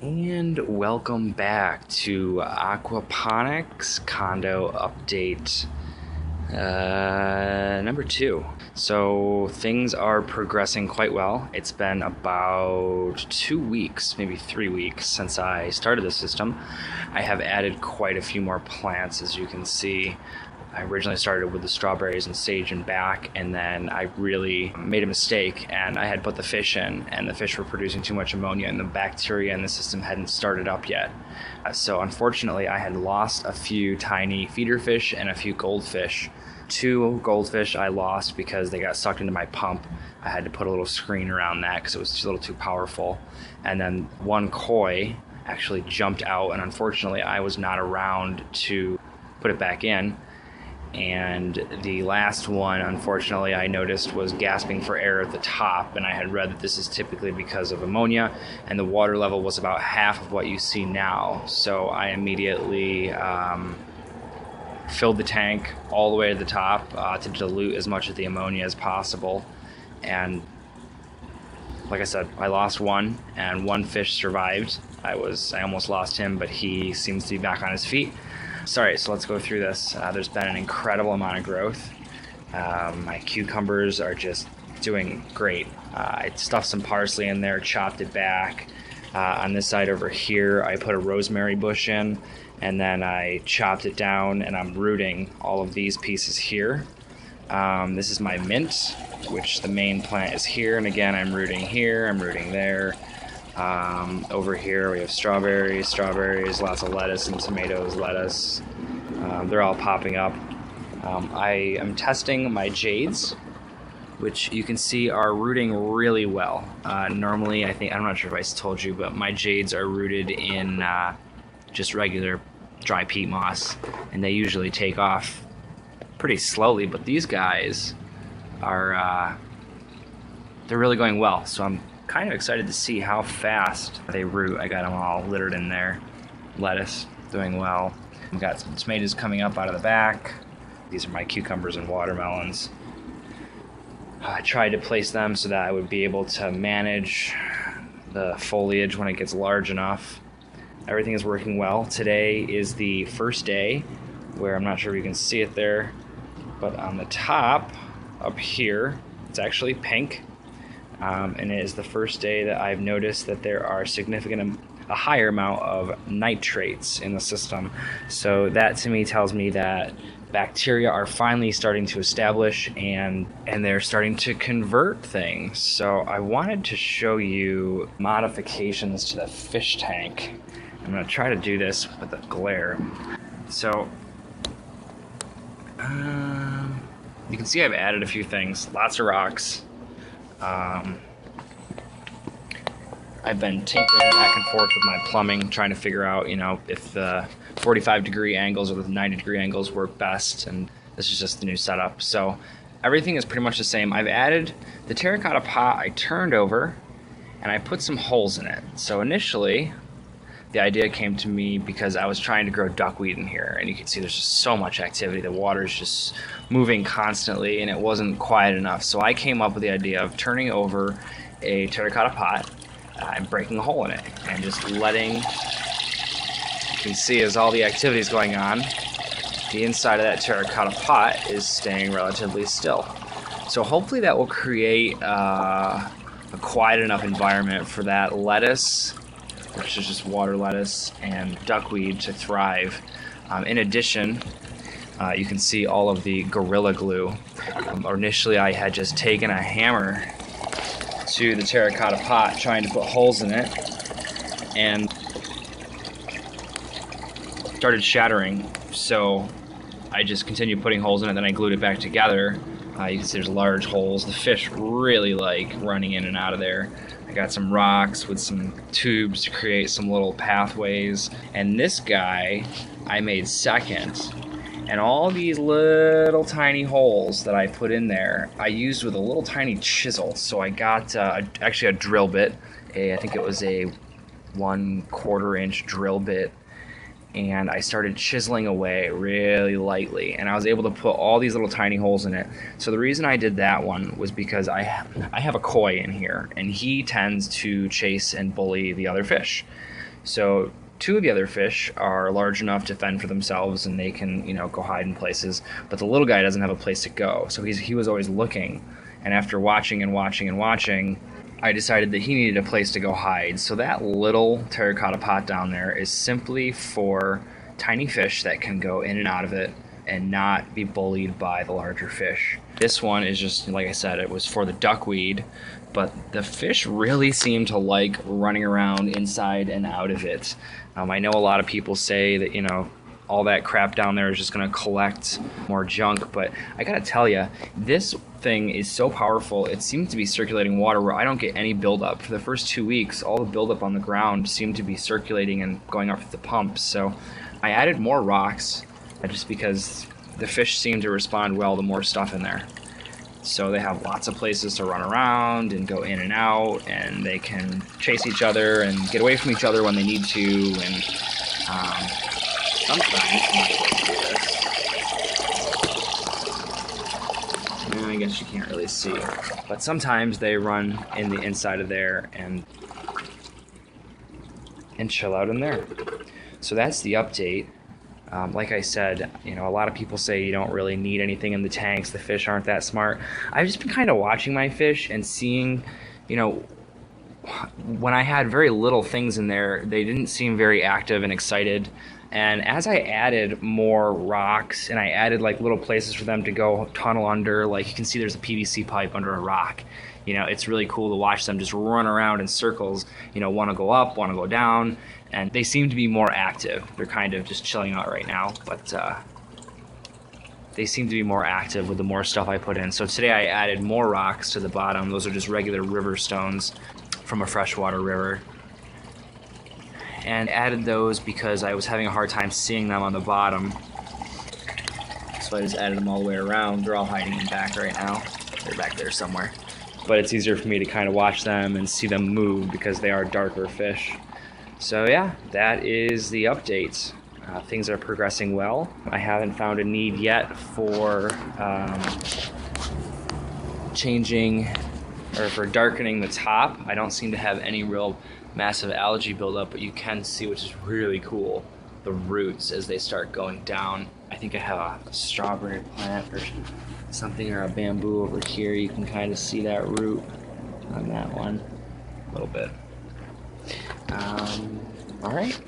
And welcome back to Aquaponics Condo Update number 2. So things are progressing quite well. It's been about 2 weeks, maybe 3 weeks since I started the system. I have added quite a few more plants, as you can see. I originally started with the strawberries and sage and back, and then I really made a mistake and I had put the fish in, and the fish were producing too much ammonia and the bacteria in the system hadn't started up yet. So unfortunately I had lost a few tiny feeder fish and a few goldfish. 2 goldfish I lost because they got sucked into my pump. I had to put a little screen around that because it was a little too powerful. And then 1 koi actually jumped out, and unfortunately I was not around to put it back in. And the last one, unfortunately, I noticed was gasping for air at the top, and I had read that this is typically because of ammonia, and the water level was about half of what you see now. So I immediately filled the tank all the way to the top to dilute as much of the ammonia as possible. And like I said, I lost 1, and 1 fish survived. I almost lost him, but he seems to be back on his feet. Sorry, so let's go through this. There's been an incredible amount of growth. My cucumbers are just doing great. I stuffed some parsley in there, chopped it back. On this side over here, I put a rosemary bush in, and then I chopped it down, and I'm rooting all of these pieces here. This is my mint, which the main plant is here, and again, I'm rooting here, I'm rooting there. Over here we have strawberries, lots of lettuce and tomatoes, lettuce. They're all popping up. I am testing my jades, which you can see are rooting really well. Normally, I'm not sure if I told you, but my jades are rooted in just regular dry peat moss, and they usually take off pretty slowly, but these guys are they're really going well. So I'm kind of excited to see how fast they root. I got them all littered in there. Lettuce doing well. We've got some tomatoes coming up out of the back. These are my cucumbers and watermelons. I tried to place them so that I would be able to manage the foliage when it gets large enough. Everything is working well. Today is the first day where, I'm not sure if you can see it there, but on the top up here it's actually pink. And it is the first day that I've noticed that there are a higher amount of nitrates in the system. So that to me tells me that bacteria are finally starting to establish, and they're starting to convert things. So I wanted to show you modifications to the fish tank. I'm going to try to do this with a glare. So you can see I've added a few things, lots of rocks. I've been tinkering back and forth with my plumbing, trying to figure out, if the 45-degree angles or the 90-degree angles work best, and this is just the new setup. So everything is pretty much the same. I've added the terracotta pot I turned over, and I put some holes in it. So initially, the idea came to me because I was trying to grow duckweed in here, and you can see there's just so much activity. The water's just moving constantly, and it wasn't quiet enough. So I came up with the idea of turning over a terracotta pot and breaking a hole in it, and just letting, you can see as all the activity is going on, the inside of that terracotta pot is staying relatively still. So hopefully that will create a quiet enough environment for that lettuce, which is just water lettuce, and duckweed to thrive. In addition, you can see all of the Gorilla Glue. Initially I had just taken a hammer to the terracotta pot, trying to put holes in it, and started shattering. So I just continued putting holes in it, then I glued it back together. You can see there's large holes. The fish really like running in and out of there. I got some rocks with some tubes to create some little pathways. And this guy I made second. And all these little tiny holes that I put in there, I used with a little tiny chisel. So I got actually a drill bit. I think it was a 1/4 inch drill bit. And I started chiseling away really lightly, and I was able to put all these little tiny holes in it. So the reason I did that one was because I have a koi in here, and he tends to chase and bully the other fish. So two of the other fish are large enough to fend for themselves, and they can, go hide in places. But the little guy doesn't have a place to go, so he was always looking. And after watching and watching and watching, I decided that he needed a place to go hide. So that little terracotta pot down there is simply for tiny fish that can go in and out of it and not be bullied by the larger fish. This one is just, like I said, it was for the duckweed, but the fish really seem to like running around inside and out of it. I know a lot of people say that, all that crap down there is just going to collect more junk, but I gotta tell you, this thing is so powerful. It seems to be circulating water where I don't get any buildup. For the first 2 weeks, all the buildup on the ground seemed to be circulating and going up to the pumps. So I added more rocks just because the fish seem to respond well to more stuff in there. So they have lots of places to run around and go in and out, and they can chase each other and get away from each other when they need to. And sometimes, I guess you can't really see, but sometimes they run in the inside of there and chill out in there. So that's the update. Like I said, a lot of people say you don't really need anything in the tanks. The fish aren't that smart. I've just been kind of watching my fish and seeing, when I had very little things in there, they didn't seem very active and excited. And as I added more rocks and I added like little places for them to go tunnel under, like you can see there's a PVC pipe under a rock. It's really cool to watch them just run around in circles, want to go up, want to go down, and they seem to be more active. They're kind of just chilling out right now, but they seem to be more active with the more stuff I put in. So today I added more rocks to the bottom. Those are just regular river stones from a freshwater river. And added those because I was having a hard time seeing them on the bottom. So I just added them all the way around. They're all hiding in back right now. They're back there somewhere. But it's easier for me to kind of watch them and see them move because they are darker fish. So yeah, that is the update. Things are progressing well. I haven't found a need yet for changing or for darkening the top. I don't seem to have any real massive algae buildup, but you can see, which is really cool, the roots as they start going down. I think I have a strawberry plant or something, or a bamboo over here. You can kind of see that root on that one a little bit. All right.